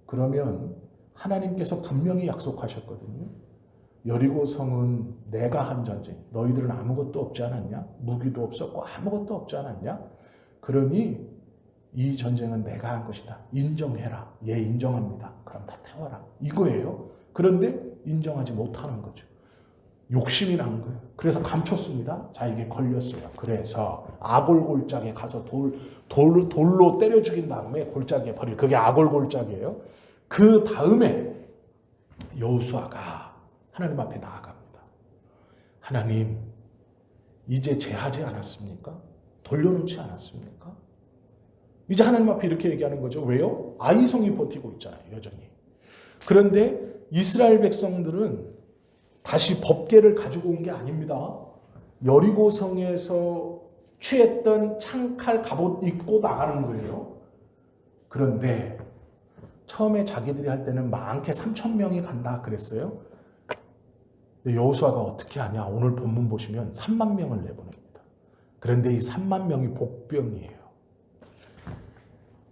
그러면 하나님께서 분명히 약속하셨거든요. 여리고 성은 내가 한 전쟁. 너희들은 아무것도 없지 않았냐? 무기도 없었고 아무것도 없지 않았냐? 그러니 이 전쟁은 내가 한 것이다. 인정해라. 예, 인정합니다. 그럼 다 태워라. 이거예요. 그런데 인정하지 못하는 거죠. 욕심이 난 거예요. 그래서 감췄습니다. 자, 이게 걸렸어요. 그래서 아골골짝에 가서 돌로 때려 죽인 다음에 골짜기에 버려. 그게 아골골짝이에요. 그 다음에 여호수아가 하나님 앞에 나아갑니다. 하나님, 이제 제하지 않았습니까? 돌려놓지 않았습니까? 이제 하나님 앞에 이렇게 얘기하는 거죠. 왜요? 아이성이 버티고 있잖아요, 여전히. 그런데 이스라엘 백성들은 다시 법궤를 가지고 온 게 아닙니다. 여리고성에서 취했던 창칼 갑옷 입고 나가는 거예요. 그런데 처음에 자기들이 할 때는 많게 3,000명이 간다 그랬어요. 근데 여호수아가 어떻게 하냐? 오늘 본문 보시면 3만 명을 내보냅니다. 그런데 이 3만 명이 복병이에요.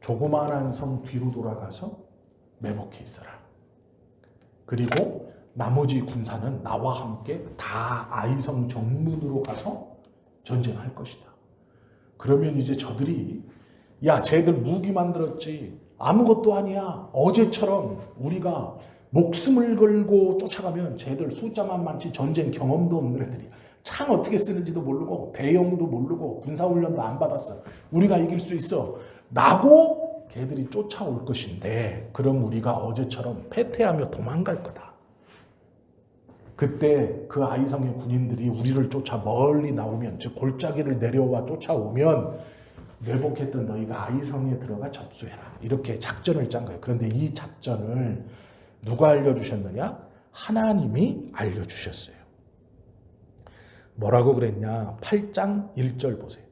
조그마한 성 뒤로 돌아가서 매복해 있어라. 그리고 나머지 군사는 나와 함께 다 아이성 정문으로 가서 전쟁할 것이다. 그러면 이제 저들이 야, 쟤들 무기 만들었지. 아무것도 아니야. 어제처럼 우리가 목숨을 걸고 쫓아가면 쟤들 숫자만 많지 전쟁 경험도 없는 애들이야. 창 어떻게 쓰는지도 모르고 대형도 모르고 군사훈련도 안 받았어. 우리가 이길 수 있어. 라고 걔들이 쫓아올 것인데 그럼 우리가 어제처럼 패퇴하며 도망갈 거다. 그때 그 아이성의 군인들이 우리를 쫓아 멀리 나오면 즉 골짜기를 내려와 쫓아오면 매복했던 너희가 아이성에 들어가 접수해라. 이렇게 작전을 짠 거예요. 그런데 이 작전을 누가 알려주셨느냐? 하나님이 알려주셨어요. 뭐라고 그랬냐? 8장 1절 보세요.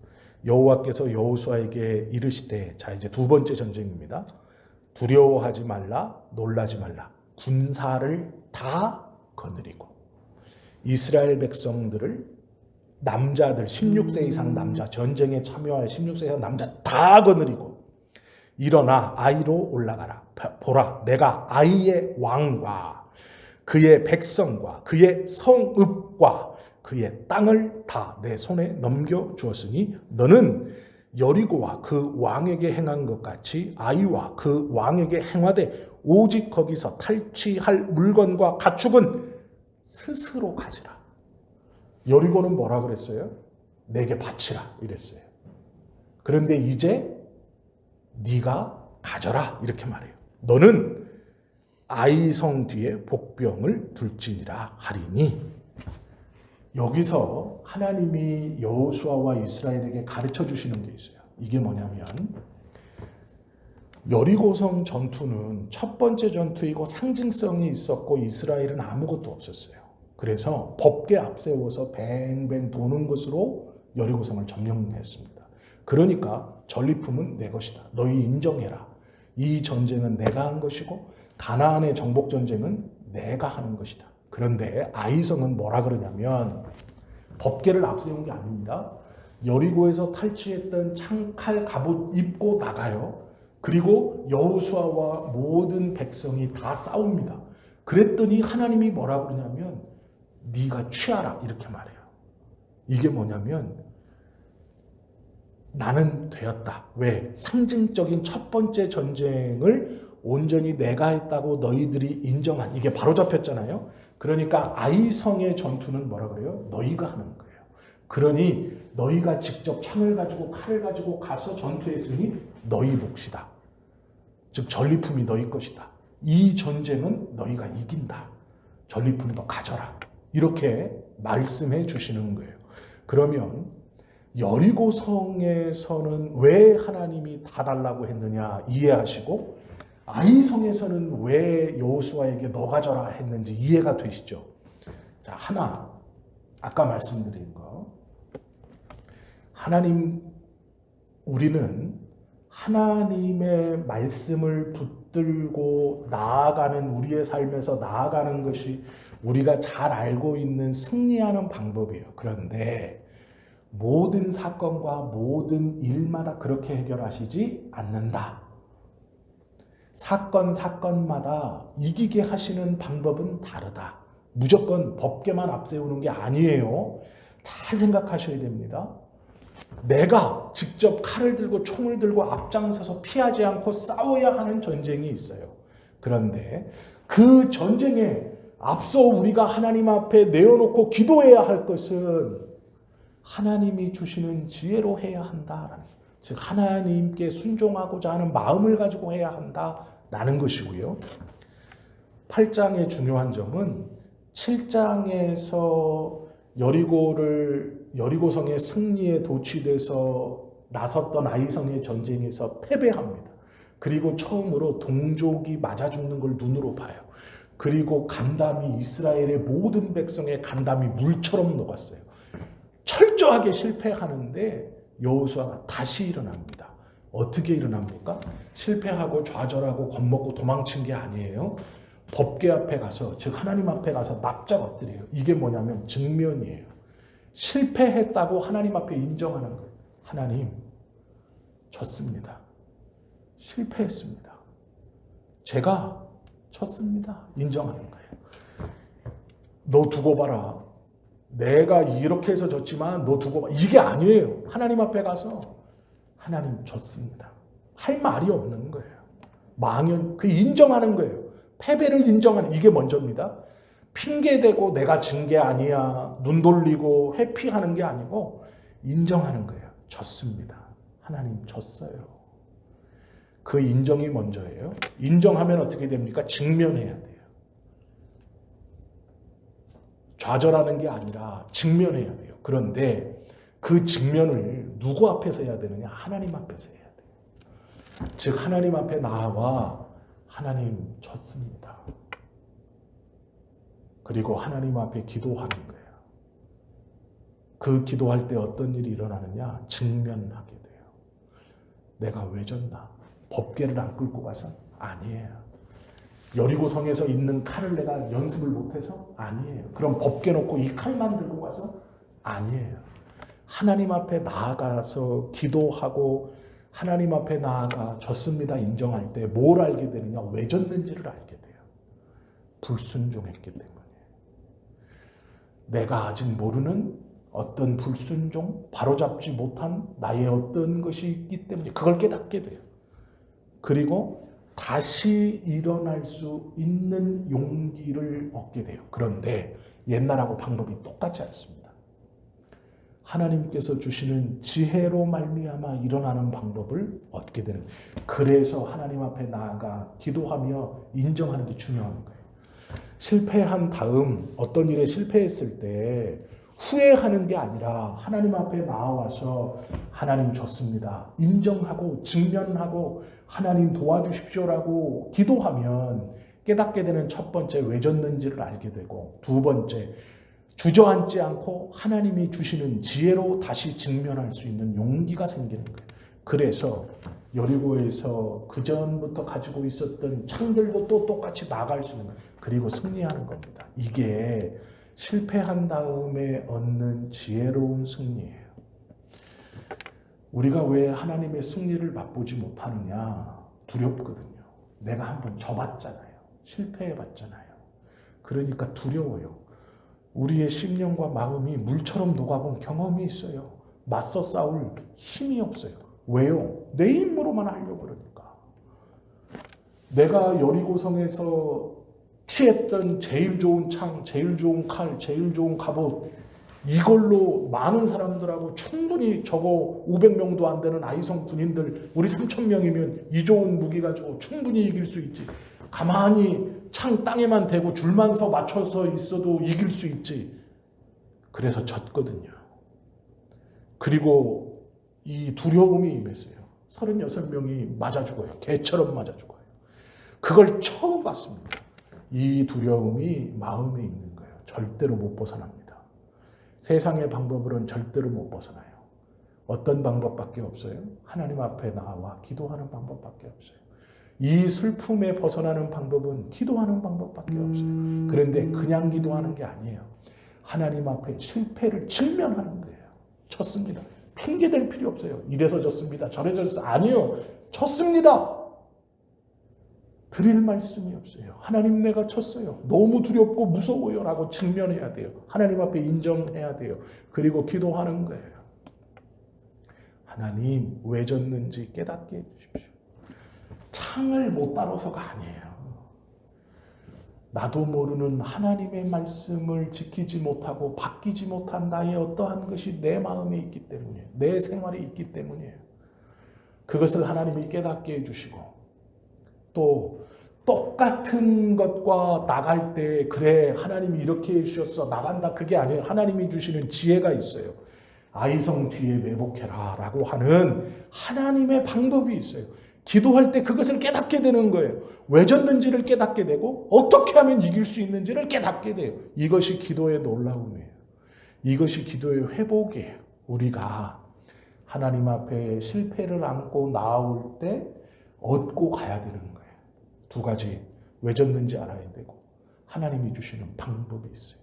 여호와께서 여호수아에게 이르시되, 자 이제 두 번째 전쟁입니다. 두려워하지 말라, 놀라지 말라. 군사를 다 거느리고 이스라엘 백성들을 남자들 16세 이상 남자 전쟁에 참여할 16세 이상 남자 다 거느리고 일어나 아이로 올라가라. 보라, 내가 아이의 왕과 그의 백성과 그의 성읍과 그의 땅을 다 내 손에 넘겨주었으니 너는 여리고와 그 왕에게 행한 것 같이 아이와 그 왕에게 행하되 오직 거기서 탈취할 물건과 가축은 스스로 가지라. 여리고는 뭐라 그랬어요? 내게 바치라 이랬어요. 그런데 이제 네가 가져라 이렇게 말해요. 너는 아이성 뒤에 복병을 둘지니라 하리니. 여기서 하나님이 여호수아와 이스라엘에게 가르쳐 주시는 게 있어요. 이게 뭐냐면 여리고성 전투는 첫 번째 전투이고 상징성이 있었고 이스라엘은 아무것도 없었어요. 그래서 법궤 앞세워서 뱅뱅 도는 것으로 여리고성을 점령했습니다. 그러니까 전리품은 내 것이다. 너희 인정해라. 이 전쟁은 내가 한 것이고 가나안의 정복 전쟁은 내가 하는 것이다. 그런데 아이성은 뭐라 그러냐면 법궤를 앞세운 게 아닙니다. 여리고에서 탈취했던 창칼 갑옷 입고 나가요. 그리고 여호수아와 모든 백성이 다 싸웁니다. 그랬더니 하나님이 뭐라 그러냐면 네가 취하라 이렇게 말해요. 이게 뭐냐면 나는 되었다. 왜? 상징적인 첫 번째 전쟁을 온전히 내가 했다고 너희들이 인정한, 이게 바로 잡혔잖아요. 그러니까 아이성의 전투는 뭐라 그래요? 너희가 하는 거예요. 그러니 너희가 직접 창을 가지고 칼을 가지고 가서 전투했으니 너희 몫이다. 즉 전리품이 너희 것이다. 이 전쟁은 너희가 이긴다. 전리품도 가져라. 이렇게 말씀해 주시는 거예요. 그러면 여리고성에서는 왜 하나님이 다 달라고 했느냐 이해하시고 아이성에서는 왜 여호수아에게 너 가져라 했는지 이해가 되시죠? 자, 하나 아까 말씀드린 거, 하나님, 우리는 하나님의 말씀을 붙들고 나아가는, 우리의 삶에서 나아가는 것이 우리가 잘 알고 있는 승리하는 방법이에요. 그런데 모든 사건과 모든 일마다 그렇게 해결하시지 않는다. 사건마다 이기게 하시는 방법은 다르다. 무조건 법궤만 앞세우는 게 아니에요. 잘 생각하셔야 됩니다. 내가 직접 칼을 들고 총을 들고 앞장서서 피하지 않고 싸워야 하는 전쟁이 있어요. 그런데 그 전쟁에 앞서 우리가 하나님 앞에 내어놓고 기도해야 할 것은 하나님이 주시는 지혜로 해야 한다라는, 즉 하나님께 순종하고자 하는 마음을 가지고 해야 한다라는 것이고요. 8장의 중요한 점은 7장에서 여리고성의 승리에 도취돼서 나섰던 아이성의 전쟁에서 패배합니다. 그리고 처음으로 동족이 맞아 죽는 걸 눈으로 봐요. 그리고 간담이, 이스라엘의 모든 백성의 간담이 물처럼 녹았어요. 철저하게 실패하는데 여호수아가 다시 일어납니다. 어떻게 일어납니까? 실패하고 좌절하고 겁먹고 도망친 게 아니에요. 법궤 앞에 가서, 즉 하나님 앞에 가서 납작 엎드려요. 이게 뭐냐면 직면이에요. 실패했다고 하나님 앞에 인정하는 거예요. 하나님, 졌습니다. 실패했습니다. 제가 졌습니다. 인정하는 거예요. 너 두고 봐라. 내가 이렇게 해서 졌지만 너 두고 봐. 이게 아니에요. 하나님 앞에 가서 하나님 졌습니다. 할 말이 없는 거예요. 망연, 그 인정하는 거예요. 패배를 인정하는, 이게 먼저입니다. 핑계대고 내가 진 게 아니야, 눈 돌리고 회피하는 게 아니고 인정하는 거예요. 졌습니다. 하나님 졌어요. 그 인정이 먼저예요. 인정하면 어떻게 됩니까? 직면해야 돼요. 좌절하는 게 아니라 직면해야 돼요. 그런데 그 직면을 누구 앞에서 해야 되느냐? 하나님 앞에서 해야 돼요. 즉 하나님 앞에 나와 하나님 졌습니다. 그리고 하나님 앞에 기도하는 거예요. 그 기도할 때 어떤 일이 일어나느냐? 직면하게 돼요. 내가 왜 졌나? 법궤를 안 끌고 가서? 아니에요. 여리고성에서 있는 칼을 내가 연습을 못해서? 아니에요. 그럼 법궤 놓고 이 칼만 들고 가서? 아니에요. 하나님 앞에 나아가서 기도하고 하나님 앞에 나아가 졌습니다 인정할 때 뭘 알게 되느냐? 왜 졌는지를 알게 돼요. 불순종했기 때문에. 내가 아직 모르는 어떤 불순종, 바로잡지 못한 나의 어떤 것이 있기 때문에 그걸 깨닫게 돼요. 그리고 다시 일어날 수 있는 용기를 얻게 돼요. 그런데 옛날하고 방법이 똑같지 않습니다. 하나님께서 주시는 지혜로 말미암아 일어나는 방법을 얻게 되는, 그래서 하나님 앞에 나아가 기도하며 인정하는 게 중요한 거예요. 실패한 다음 어떤 일에 실패했을 때 후회하는 게 아니라 하나님 앞에 나와서 하나님 졌습니다, 인정하고 직면하고 하나님 도와주십시오라고 기도하면 깨닫게 되는 첫 번째, 왜 졌는지를 알게 되고, 두 번째, 주저앉지 않고 하나님이 주시는 지혜로 다시 직면할 수 있는 용기가 생기는 거예요. 그래서 여리고에서 그전부터 가지고 있었던 창들도 또 똑같이 나갈 수 있는 거예요. 그리고 승리하는 겁니다. 이게 실패한 다음에 얻는 지혜로운 승리예요. 우리가 왜 하나님의 승리를 맛보지 못하느냐? 두렵거든요. 내가 한번 져봤잖아요. 실패해봤잖아요. 그러니까 두려워요. 우리의 심령과 마음이 물처럼 녹아본 경험이 있어요. 맞서 싸울 힘이 없어요. 왜요? 내 힘으로만 하려고 그러니까. 내가 여리고성에서 취했던 제일 좋은 창, 제일 좋은 칼, 제일 좋은 갑옷, 이걸로 많은 사람들하고 충분히 저거 500명도 안 되는 아이성 군인들 우리 3,000명이면 이 좋은 무기 가지고 충분히 이길 수 있지. 가만히 창 땅에만 대고 줄만 서 맞춰서 있어도 이길 수 있지. 그래서 졌거든요. 그리고 이 두려움이 임했어요. 36명이 맞아 죽어요. 개처럼 맞아 죽어요. 그걸 처음 봤습니다. 이 두려움이 마음에 있는 거예요. 절대로 못 벗어납니다. 세상의 방법으로는 절대로 못 벗어나요. 어떤 방법밖에 없어요? 하나님 앞에 나와 기도하는 방법밖에 없어요. 이 슬픔에 벗어나는 방법은 기도하는 방법밖에 없어요. 그런데 그냥 기도하는 게 아니에요. 하나님 앞에 실패를 직면하는 거예요. 쳤습니다. 핑계댈 필요 없어요. 이래서 졌습니다, 저래서 졌습니다. 아니요. 쳤습니다. 드릴 말씀이 없어요. 하나님, 내가 쳤어요. 너무 두렵고 무서워요 라고 직면해야 돼요. 하나님 앞에 인정해야 돼요. 그리고 기도하는 거예요. 하나님, 왜 졌는지 깨닫게 해주십시오. 창을 못 다뤄서가 아니에요. 나도 모르는 하나님의 말씀을 지키지 못하고 바뀌지 못한 나의 어떠한 것이 내 마음에 있기 때문이에요. 내 생활에 있기 때문이에요. 그것을 하나님이 깨닫게 해주시고, 또 똑같은 것과 나갈 때 그래 하나님이 이렇게 해주셨어 나간다, 그게 아니에요. 하나님이 주시는 지혜가 있어요. 아이성 뒤에 매복해라 라고 하는 하나님의 방법이 있어요. 기도할 때 그것을 깨닫게 되는 거예요. 왜 졌는지를 깨닫게 되고 어떻게 하면 이길 수 있는지를 깨닫게 돼요. 이것이 기도의 놀라움이에요. 이것이 기도의 회복이에요. 우리가 하나님 앞에 실패를 안고 나올 때 얻고 가야 되는 거예요. 두 가지, 왜 졌는지 알아야 되고 하나님이 주시는 방법이 있어요.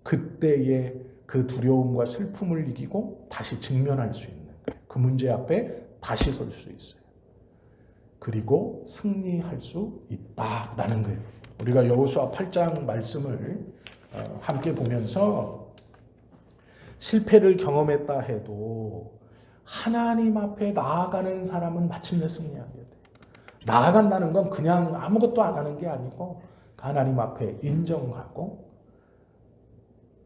그때의 그 두려움과 슬픔을 이기고 다시 직면할 수 있는 거예요. 그 문제 앞에 다시 설 수 있어요. 그리고 승리할 수 있다라는 거예요. 우리가 여호수아 8장 말씀을 함께 보면서 실패를 경험했다 해도 하나님 앞에 나아가는 사람은 마침내 승리하게 돼요. 나아간다는 건 그냥 아무것도 안 하는 게 아니고 하나님 앞에 인정하고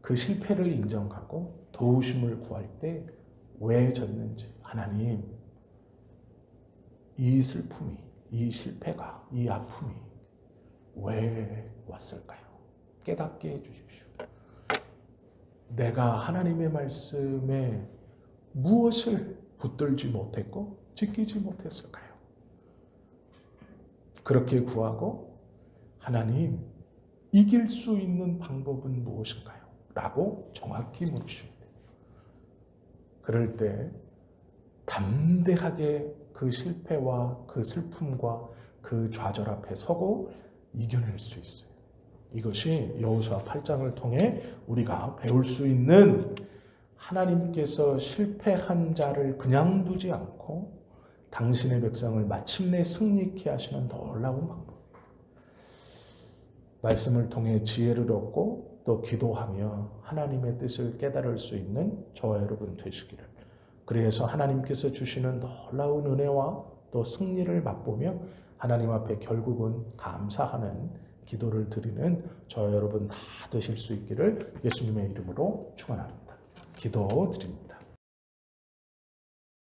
그 실패를 인정하고 도우심을 구할 때 왜 졌는지, 하나님, 이 슬픔이, 이 실패가, 이 아픔이 왜 왔을까요? 깨닫게 해주십시오. 내가 하나님의 말씀에 무엇을 붙들지 못했고 지키지 못했을까요? 그렇게 구하고, 하나님, 이길 수 있는 방법은 무엇인가요? 라고 정확히 묻으셔야 돼요. 그럴 때 담대하게 그 실패와 그 슬픔과 그 좌절 앞에 서고 이겨낼 수 있어요. 이것이 여호수아 8장을 통해 우리가 배울 수 있는, 하나님께서 실패한 자를 그냥 두지 않고 당신의 백성을 마침내 승리케 하시는 놀라운 방법. 말씀을 통해 지혜를 얻고 또 기도하며 하나님의 뜻을 깨달을 수 있는 저와 여러분 되시기를. 그래서 하나님께서 주시는 놀라운 은혜와 또 승리를 맛보며 하나님 앞에 결국은 감사하는 기도를 드리는 저와 여러분 다 되실 수 있기를 예수님의 이름으로 축원합니다. 기도드립니다.